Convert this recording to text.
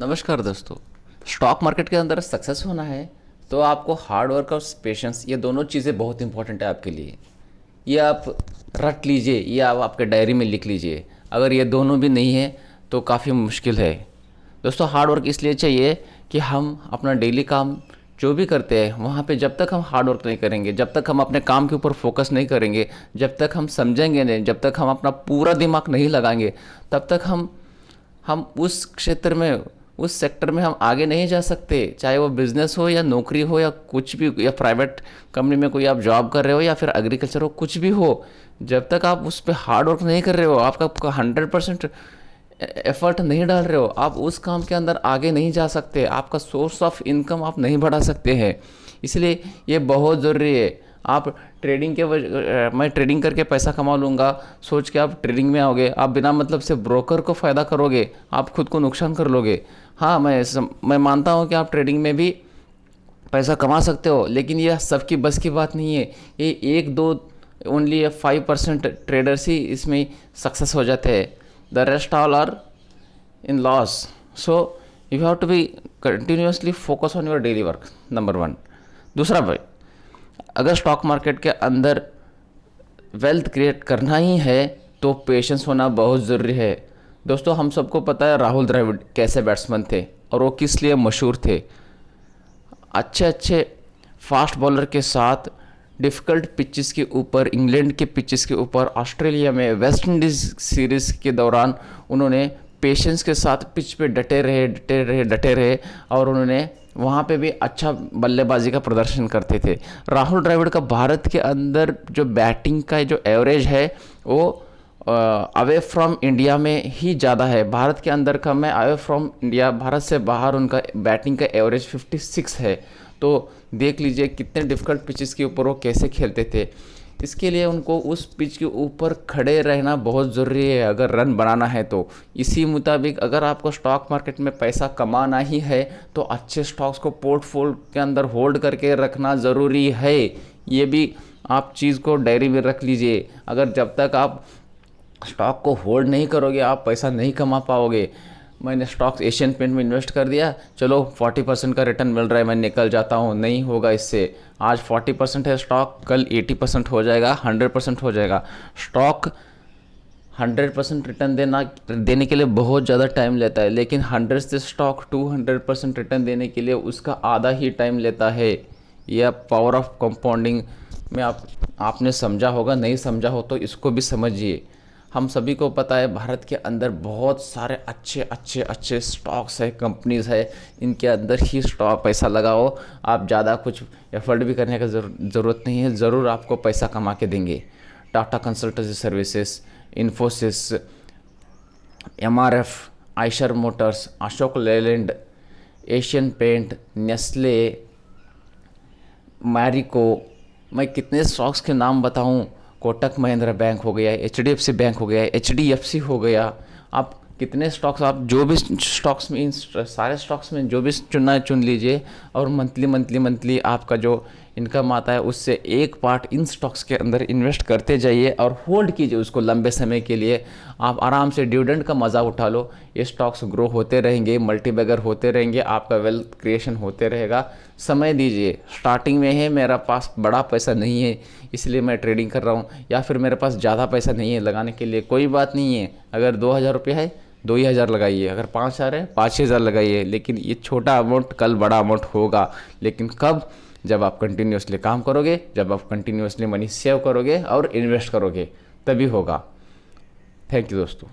नमस्कार दोस्तों। Stock market के अंदर सक्सेस होना है तो आपको हार्ड वर्क और पेशेंस, ये दोनों चीज़ें बहुत इंपॉर्टेंट है आपके लिए। ये आप रट लीजिए, ये आप आपके डायरी में लिख लीजिए। अगर ये दोनों भी नहीं है तो काफ़ी मुश्किल है। दोस्तों, हार्ड वर्क इसलिए चाहिए कि हम अपना डेली काम जो भी करते हैं वहाँ पे जब तक हम हार्ड वर्क नहीं करेंगे, जब तक हम अपने काम के ऊपर फोकस नहीं करेंगे, जब तक हम समझेंगे नहीं, जब तक हम अपना पूरा दिमाग नहीं लगाएंगे, तब तक हम उस क्षेत्र में, उस सेक्टर में हम आगे नहीं जा सकते। चाहे वो बिजनेस हो या नौकरी हो या कुछ भी, या प्राइवेट कंपनी में कोई आप जॉब कर रहे हो या फिर एग्रीकल्चर हो, कुछ भी हो, जब तक आप उस पर हार्ड वर्क नहीं कर रहे हो, आपका 100% एफर्ट नहीं डाल रहे हो, आप उस काम के अंदर आगे नहीं जा सकते। आपका सोर्स ऑफ इनकम आप नहीं बढ़ा सकते हैं। इसलिए ये बहुत ज़रूरी है। आप मैं ट्रेडिंग करके पैसा कमा लूँगा सोच के आप ट्रेडिंग में आओगे, आप बिना मतलब से ब्रोकर को फ़ायदा करोगे, आप खुद को नुकसान कर लोगे। हाँ, मैं मानता हूँ कि आप ट्रेडिंग में भी पैसा कमा सकते हो, लेकिन यह सबकी बस की बात नहीं है। ये एक दो, ओनली 5% ट्रेडर्स ही इसमें सक्सेस हो जाते हैं। The rest all are in loss. So you have to be continuously focus on your daily work, number 1। दूसरा भाई, अगर स्टॉक मार्केट के अंदर वेल्थ क्रिएट करना ही है तो पेशेंस होना बहुत ज़रूरी है। दोस्तों, हम सबको पता है राहुल द्रविड़ कैसे बैट्समैन थे और वो किस लिए मशहूर थे। अच्छे अच्छे फास्ट बॉलर के साथ डिफ़िकल्ट पिचेस के ऊपर, इंग्लैंड के पिचेस के ऊपर, ऑस्ट्रेलिया में वेस्ट इंडीज़ सीरीज़ के दौरान उन्होंने पेशेंस के साथ पिच पे डटे रहे और उन्होंने वहाँ पे भी अच्छा बल्लेबाजी का प्रदर्शन करते थे। राहुल द्रविड़ का भारत के अंदर जो बैटिंग का जो एवरेज है वो अवे फ्रॉम इंडिया में ही ज़्यादा है। भारत के अंदर का मैं अवे फ्रॉम इंडिया, भारत से बाहर उनका बैटिंग का एवरेज 56 है। तो देख लीजिए कितने डिफ़िकल्ट पिचेस के ऊपर वो कैसे खेलते थे। इसके लिए उनको उस पिच के ऊपर खड़े रहना बहुत ज़रूरी है अगर रन बनाना है तो। इसी मुताबिक अगर आपको स्टॉक मार्केट में पैसा कमाना ही है तो अच्छे स्टॉक्स को पोर्टफोलियो के अंदर होल्ड करके रखना ज़रूरी है। ये भी आप चीज़ को डायरी में रख लीजिए। अगर जब तक आप स्टॉक को होल्ड नहीं करोगे आप पैसा नहीं कमा पाओगे। मैंने स्टॉक्स एशियन पेंट में इन्वेस्ट कर दिया, चलो 40% का रिटर्न मिल रहा है, मैं निकल जाता हूँ, नहीं होगा इससे। आज 40% है स्टॉक, कल 80% हो जाएगा, 100% हो जाएगा। स्टॉक 100% रिटर्न देने के लिए बहुत ज़्यादा टाइम लेता है, लेकिन 100 से स्टॉक 200% रिटर्न देने के लिए उसका आधा ही टाइम लेता है। यह पावर ऑफ कंपाउंडिंग में आपने समझा होगा, नहीं समझा हो तो इसको भी समझिए। हम सभी को पता है भारत के अंदर बहुत सारे अच्छे स्टॉक्स है, कंपनीज़ है, इनके अंदर ही स्टॉक पैसा लगाओ। आप ज़्यादा कुछ एफर्ट भी करने का ज़रूरत नहीं है, ज़रूर आपको पैसा कमा के देंगे। Tata Consultancy Services, Infosys, MRF, Eicher Motors, Ashok Leyland, Asian Paint, Nestle, Marico, मैं कितने स्टॉक्स के नाम बताऊं। कोटक महिंद्रा बैंक हो गया, एचडीएफसी बैंक हो गया, एचडीएफसी हो गया। आप कितने स्टॉक्स, आप जो भी स्टॉक्स में, इन सारे स्टॉक्स में जो भी चुनना है चुन लीजिए और मंथली आपका जो इनकम आता है उससे एक पार्ट इन स्टॉक्स के अंदर इन्वेस्ट करते जाइए और होल्ड कीजिए उसको लंबे समय के लिए। आप आराम से डिविडेंड का मज़ा उठा लो। ये स्टॉक्स ग्रो होते रहेंगे, मल्टीबैगर होते रहेंगे, आपका वेल्थ क्रिएशन होते रहेगा। समय दीजिए। स्टार्टिंग में है, मेरा पास बड़ा पैसा नहीं है इसलिए मैं ट्रेडिंग कर रहा हूँ, या फिर मेरे पास ज़्यादा पैसा नहीं है लगाने के लिए, कोई बात नहीं है। अगर 2000 रुपये है 2000 लगाइए, अगर 5000 है 5000 लगाइए। लेकिन ये छोटा अमाउंट कल बड़ा अमाउंट होगा। लेकिन कब? जब आप कंटिन्यूसली काम करोगे, जब आप कंटिन्यूसली मनी सेव करोगे और इन्वेस्ट करोगे, तभी होगा। थैंक यू दोस्तों।